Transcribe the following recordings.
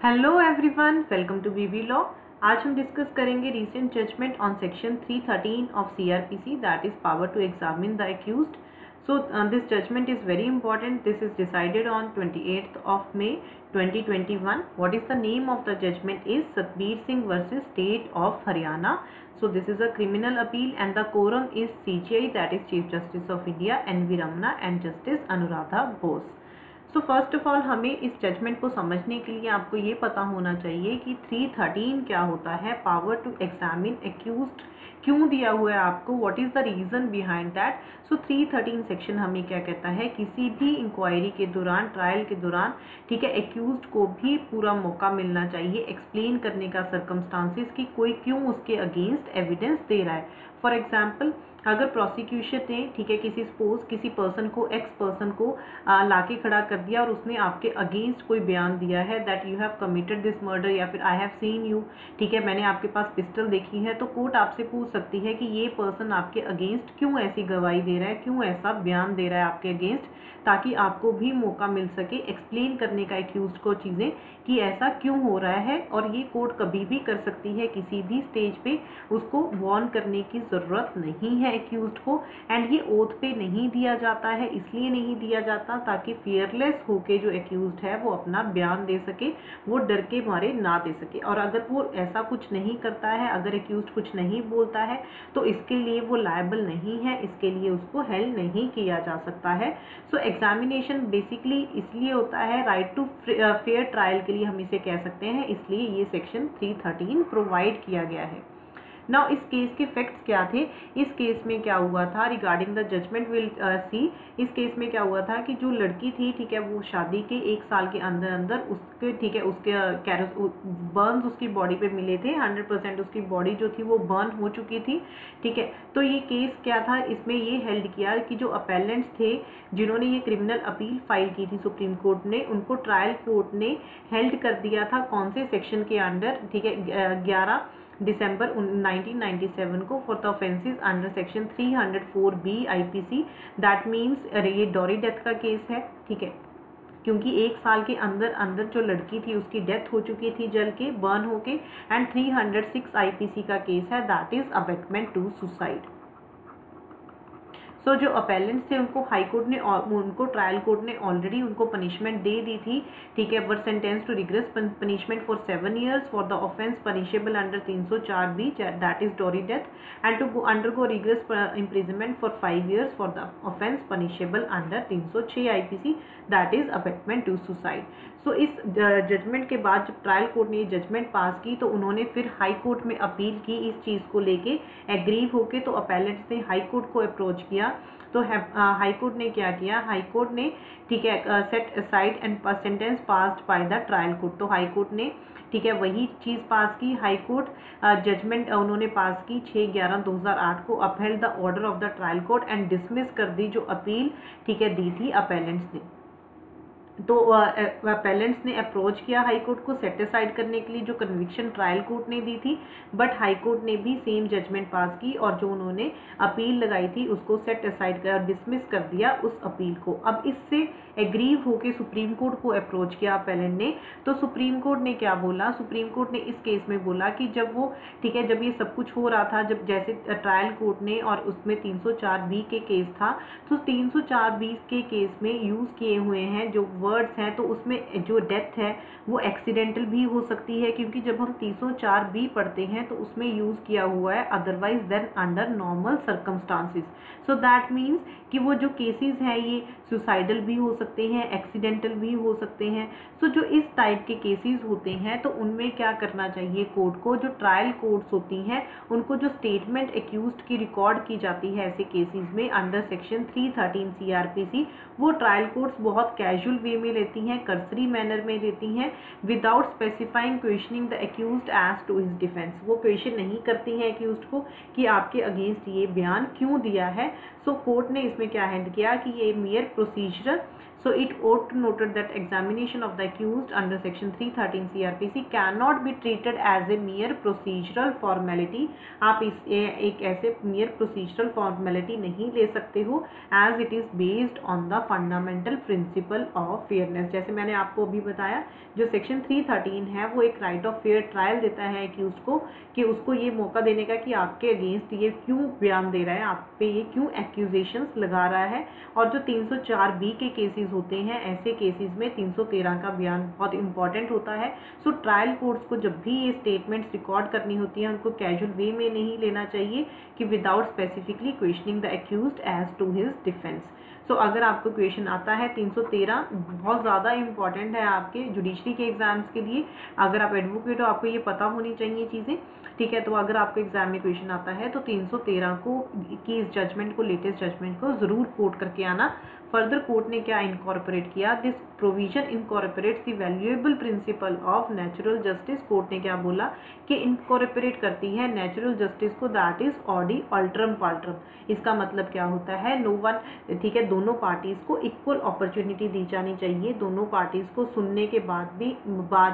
Hello everyone, welcome to BB Law. आज हम discuss करेंगे recent judgment on section 313 of CrPC, that is power to examine the accused. So this judgment is very important. This is decided on 28th of May 2021. What is the name of the judgment is Satbir Singh versus State of Haryana. So this is a criminal appeal and the quorum is CJI, that is Chief Justice of India, NV Ramana and Justice Anuradha Bose. So first of all हमें इस judgement को समझने के लिए आपको ये पता होना चाहिए कि 313 क्या होता है, पावर टू एग्जामिन एक्यूज्ड क्यों दिया हुआ है आपको, what is the reason behind that. So 313 section हमें क्या कहता है, किसी भी इंक्वायरी के दौरान, ट्रायल के दौरान, ठीक है, एक्यूज्ड को भी पूरा मौका मिलना चाहिए एक्सप्लेन करने का सर्कमस्टांसिस कि कोई क्यों उसके अगेंस्ट एविडेंस दे रहा है. फॉर एग्जाम्पल, अगर प्रोसिक्यूशन ने, ठीक है, किसी पर्सन को, एक्स पर्सन को लाके खड़ा कर दिया और उसने आपके अगेंस्ट कोई बयान दिया है that you have committed this murder या फिर आई हैव सीन यू, ठीक है, मैंने आपके पास पिस्टल देखी है, तो कोर्ट आपसे पूछ सकती है कि ये पर्सन आपके अगेंस्ट क्यों ऐसी गवाही दे रहा है, क्यों ऐसा बयान दे रहा है आपके अगेंस्ट, ताकि आपको भी मौका मिल सके एक्सप्लेन करने का एक्यूज्ड को चीज़ें कि ऐसा क्यों हो रहा है. और ये कोर्ट कभी भी कर सकती है, किसी भी स्टेज पे उसको वार्न करने की ज़रूरत नहीं है एक्यूज्ड को. एंड ये ओथ पे नहीं दिया जाता है, इसलिए नहीं दिया जाता ताकि फियरलेस होके जो एक्यूज्ड है वो अपना बयान दे सके, वो डर के मारे ना दे सके. और अगर वो ऐसा कुछ नहीं करता है, अगर एक्यूज्ड कुछ नहीं बोलता है, तो इसके लिए वो लायबल नहीं है, इसके लिए उसको हेल्ड नहीं किया जा सकता है. सो एग्जामिनेशन बेसिकली इसलिए होता है, राइट टू फेयर ट्रायल के लिए हम इसे कह सकते हैं, इसलिए ये सेक्शन 313 प्रोवाइड किया गया है. नाउ इस केस के फैक्ट्स क्या थे, इस केस में क्या हुआ था, regarding the judgment will see. इस केस में क्या हुआ था कि जो लड़की थी, ठीक है, वो शादी के 1 साल के अंदर अंदर उसके, ठीक है, उसके बर्न्स उसकी बॉडी पे मिले थे. 100% उसकी बॉडी जो थी वो बर्न हो चुकी थी, ठीक है. तो ये केस क्या था, इसमें ये हेल्ड किया कि जो अपेलेंट्स थे जिन्होंने ये क्रिमिनल अपील फाइल की थी सुप्रीम कोर्ट ने, उनको ट्रायल कोर्ट ने हेल्ड कर दिया था कौन से सेक्शन के अंडर, ठीक है, 11 दिसंबर 1997 को, for the offences under section 304B IPC. That means ये डॉरी डेथ का केस है, ठीक है, क्योंकि 1 साल के अंदर अंदर जो लड़की थी उसकी डेथ हो चुकी थी जल के, बर्न होके. एंड 306 IPC का केस है, that is abetment to suicide. So जो अपेलेंट्स थे उनको हाई कोर्ट ने, उनको ट्रायल कोर्ट ने ऑलरेडी उनको पनिशमेंट दे दी थी, ठीक है, were sentence to rigorous punishment for 7 years for the offence punishable under 304B, that is dowry death, and to undergo rigorous imprisonment for 5 years for the offence punishable under 306 IPC, that is abetment to suicide. So इस judgment के बाद जब trial court ने ये judgement पास की तो उन्होंने फिर हाई कोर्ट में अपील की इस चीज़ को लेके, एग्रीव होके. तो अपेलेंट्स ने हाई कोर्ट को अप्रोच किया, तो हाई कोर्ट ने क्या किया, हाई कोर्ट ने, ठीक है, set aside and sentence passed by the trial court. तो हाई कोर्ट ने, ठीक है, वही चीज़ पास की. हाई कोर्ट जजमेंट उन्होंने पास की 6/11/2008 को, upheld the order of the trial court and dismiss कर दी जो अपील, ठीक है, दी थी अपेलेंट्स ने. तो अपेलेंट्स ने अप्रोच किया हाई कोर्ट को सेट असाइड करने के लिए जो कन्विक्शन ट्रायल कोर्ट ने दी थी, बट हाई कोर्ट ने भी सेम जजमेंट पास की और जो उन्होंने अपील लगाई थी उसको सेट असाइड कर, डिसमिस कर दिया उस अपील को. अब इससे एग्रीव होके सुप्रीम कोर्ट को अप्रोच किया अपेलेंट ने. तो सुप्रीम कोर्ट ने क्या बोला, सुप्रीम कोर्ट ने इस केस में बोला कि जब वो, ठीक है, जब ये सब कुछ हो रहा था, जब जैसे ट्रायल कोर्ट ने, और उसमें 304B के केस था, तो 304B के केस में यूज़ किए हुए हैं जो वर्ड्स हैं, तो उसमें जो डेथ है वो एक्सीडेंटल भी हो सकती है, क्योंकि जब हम 304B पढ़ते हैं तो उसमें यूज़ किया हुआ है otherwise then under normal circumstances. So that means कि वो जो केसेस हैं ये सुसाइडल भी हो सकते हैं, एक्सीडेंटल भी हो सकते हैं. सो जो इस टाइप के केसेस होते हैं तो उनमें क्या करना चाहिए कोर्ट को, जो ट्रायल कोर्ट्स होती हैं उनको जो स्टेटमेंट एक्यूज्ड की रिकॉर्ड की जाती है ऐसे केसेस में अंडर सेक्शन 313 CRPC, वो ट्रायल कोर्ट्स बहुत कैजुअल वे में लेती हैं, कर्सरी मैनर में लेती हैं, without specifying questioning the accused as to his defence. वो क्वेश्चन नहीं करती हैं एक्यूज्ड को कि आपके अगेंस्ट ये बयान क्यों दिया है. सो कोर्ट ने इसमें क्या हैंड किया कि ये mayor procedural So it ought to noted that examination of the accused under section 313 CRPC cannot be treated as a mere procedural formality. आप इस एक ऐसे mere procedural formality नहीं ले सकते हो, as it is based on the fundamental principle of fairness. जैसे मैंने आपको अभी बताया, जो सेक्शन 313 है वो एक राइट ऑफ फेयर ट्रायल देता है एक्यूज को, कि उसको ये मौका देने का कि आपके अगेंस्ट ये क्यों बयान दे रहा है, आप पे ये क्यों एक्यूजेशंस लगा रहा है। और जो 304B के केसेस होते हैं, ऐसे केसेस में 313 का बयान बहुत इंपॉर्टेंट होता है। सो ट्रायल कोर्ट्स को जब भी ये स्टेटमेंट्स रिकॉर्ड करनी होती है, उनको कैजुअल वे में नहीं लेना चाहिए कि without specifically questioning the accused as to his defence. So अगर आपको क्वेश्चन आता है 313 बहुत ज़्यादा इंपॉर्टेंट है आपके जुडिशरी के एग्जाम्स के लिए। अगर आप एडवोकेट हो, आपको ये पता होनी चाहिए चीज़ें, ठीक है। तो अगर आपको एग्जाम में क्वेश्चन आता है तो 313 को की इस जजमेंट को, लेटेस्ट जजमेंट को ज़रूर कोट करके आना। फर्दर कोर्ट ने क्या इनकॉर्पोरेट किया, this provision incorporates the valuable principle of natural justice. Court ने क्या बोला कि इनकॉर्पोरेट करती है नेचुरल जस्टिस को, दैट इज ऑडी अल्ट्रम पाल्ट्रम। इसका मतलब क्या होता है, नो वन, ठीक है, दोनों पार्टीज को इक्वल अपॉर्चुनिटी दी जानी चाहिए। दोनों पार्टीज को सुनने के बाद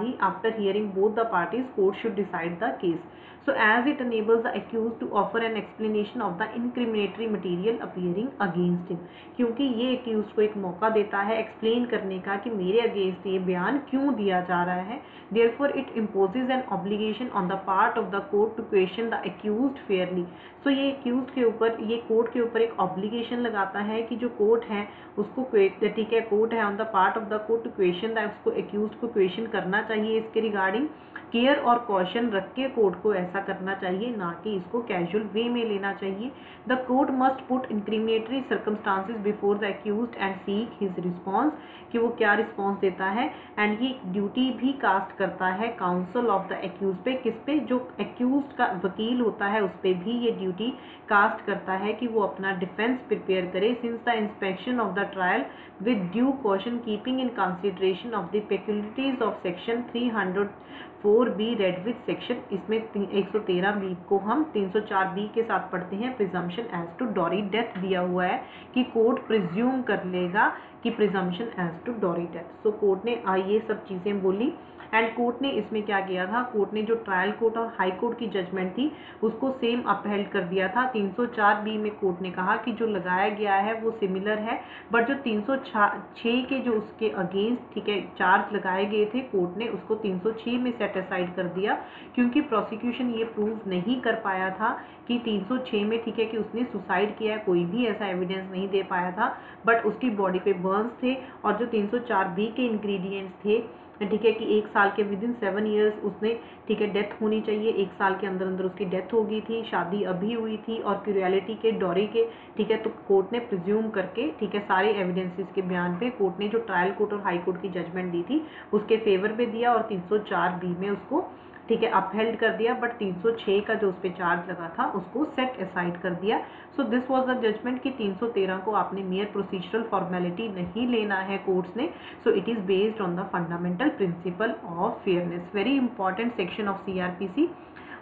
ही after hearing both the parties, court should decide the case. So as it enables the accused to offer an explanation of the incriminatory material appearing against him, क्योंकि ये accused को एक मौका देता है एक्सप्लेन करने का कि मेरे अगेंस्ट ये बयान क्यों दिया जा रहा है। Therefore it imposes an obligation on the part of the court to question the accused fairly. So ये accused के ऊपर, ये कोर्ट के ऊपर एक ऑब्लिगेशन लगाता है कि जो कोर्ट है उसको, ठीक है, कोर्ट है on the part of the court to question that, उसको accused को क्वेश्चन करना चाहिए इसके रिगार्डिंग। केयर और कॉशन रख के कोर्ट को ऐसा करना चाहिए, ना कि इसको कैजुअल वे में लेना चाहिए। The court must put incriminating circumstances before the accused and seek his response, कि वो क्या रिस्पॉन्स देता है। एंड ये ड्यूटी भी कास्ट करता है काउंसिल ऑफ द एक्यूज पे, किस पे, जो एक्यूज्ड का वकील होता है उस पर भी ये ड्यूटी कास्ट करता है कि वो अपना डिफेंस प्रिपेयर करे, since the inspection of the trial with due caution keeping in consideration of the peculiarities of section 304B read with section. इसमें 113B को हम 304B के साथ पढ़ते हैं, presumption as to dowry death दिया हुआ है कि कोर्ट प्रिज्यूम कर लेगा कि presumption as to dowry death. So court ने ये सब चीज़ें बोली। एंड कोर्ट ने इसमें क्या किया था, कोर्ट ने जो ट्रायल कोर्ट और हाई कोर्ट की जजमेंट थी उसको सेम अपहेल्ड कर दिया था। 304B में कोर्ट ने कहा कि जो लगाया गया है वो सिमिलर है, बट जो 306 के जो उसके अगेंस्ट, ठीक है, चार्ज लगाए गए थे, कोर्ट ने उसको 306 में सेट असाइड कर दिया, क्योंकि प्रोसिक्यूशन ये प्रूव नहीं कर पाया था कि 306 में, ठीक है, कि उसने सुसाइड किया है, कोई भी ऐसा एविडेंस नहीं दे पाया था। बट उसकी बॉडी पे बर्न्स थे और जो 304B के इंग्रेडिएंट्स थे, ठीक है, कि 1 साल के विदिन 7 ईयर्स उसने, ठीक है, डेथ होनी चाहिए, 1 साल के अंदर अंदर उसकी डेथ हो गई थी, शादी अभी हुई थी, और क्यूरियलिटी के, डॉरी के, ठीक है। तो कोर्ट ने प्रिज्यूम करके, ठीक है, सारे एविडेंसेस के बयान पे कोर्ट ने जो ट्रायल कोर्ट और हाई कोर्ट की जजमेंट दी थी उसके फेवर पे दिया, और 304B में उसको, ठीक है, अपहेल्ड कर दिया। बट 306 का जो उस पर चार्ज लगा था उसको सेट असाइड कर दिया। So this was the judgment कि 313 को आपने मियर प्रोसीजरल फॉर्मेलिटी नहीं लेना है कोर्ट्स ने। So it is based on the fundamental principle of fairness, very important section of CRPC।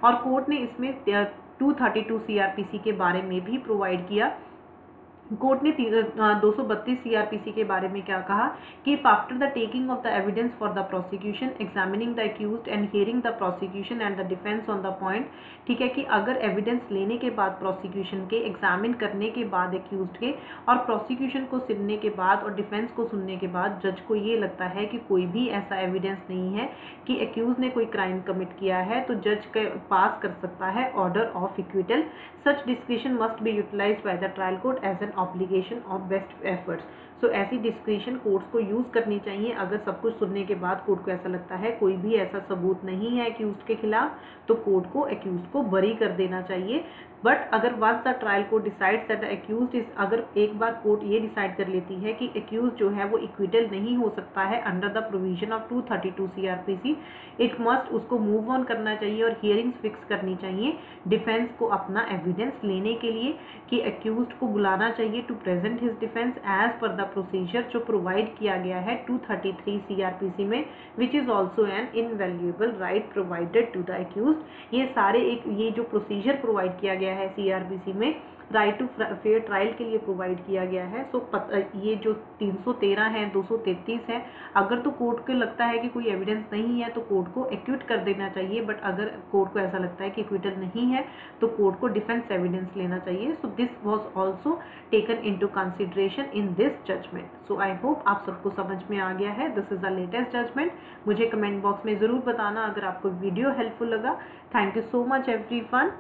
और कोर्ट ने इसमें 232 CRPC के बारे में भी प्रोवाइड किया। कोर्ट ने 232 CRPC के बारे में क्या कहा कि after the taking of the evidence for the prosecution, examining the accused and hearing the prosecution and the defence on the point, ठीक है, कि अगर एविडेंस लेने के बाद प्रोसिक्यूशन के, एग्जामिन करने के बाद एक्यूज्ड के, और प्रोसिक्यूशन को सुनने के बाद और डिफेंस को सुनने के बाद जज को ये लगता है कि कोई भी ऐसा एविडेंस नहीं है कि एक्यूज ने कोई क्राइम कमिट किया है, तो जज के पास कर सकता है order of acquittal. Such discretion must be utilised by the trial court as an obligation of best efforts. So ऐसी डिस्क्रिशन कोर्ट्स को यूज़ करनी चाहिए। अगर सब कुछ सुनने के बाद कोर्ट को ऐसा लगता है कोई भी ऐसा सबूत नहीं है एक्यूज्ड के खिलाफ, तो कोर्ट को एक्यूज्ड को बरी कर देना चाहिए। बट अगर once the trial court decides that the accused is, अगर एक बार कोर्ट ये डिसाइड कर लेती है कि एक्यूज्ड जो है वो इक्विटल नहीं हो सकता है under the provision of 232 CRPC, it must, उसको मूव ऑन करना चाहिए और हियरिंग्स फिक्स करनी चाहिए डिफेंस को अपना एविडेंस लेने के लिए, कि एक्यूज्ड को बुलाना चाहिए to present his defence as per the procedure जो प्रोवाइड किया गया है 233 CRPC में, which is also an invaluable right provided to the accused. ये सारे एक, ये जो प्रोसीजर प्रोवाइड किया गया है CRPC में, राइट टू फेयर ट्रायल के लिए प्रोवाइड किया गया है। सो ये जो 313 है, 233 है, अगर तो कोर्ट को लगता है कि कोई एविडेंस नहीं है तो कोर्ट को एक्विट कर देना चाहिए, बट अगर कोर्ट को ऐसा लगता है कि एक्विटल नहीं है तो कोर्ट को डिफेंस एविडेंस लेना चाहिए। So this was also taken into consideration in this judgment. So I hope आप सबको समझ में आ गया है। This is the latest judgment. मुझे कमेंट बॉक्स में ज़रूर बताना अगर आपको वीडियो हेल्पफुल लगा। Thank you so much everyone.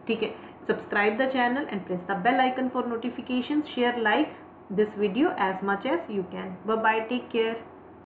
ठीक है, subscribe the channel and press the bell icon for notification. Share, like this video as much as you can. Bye bye, take care.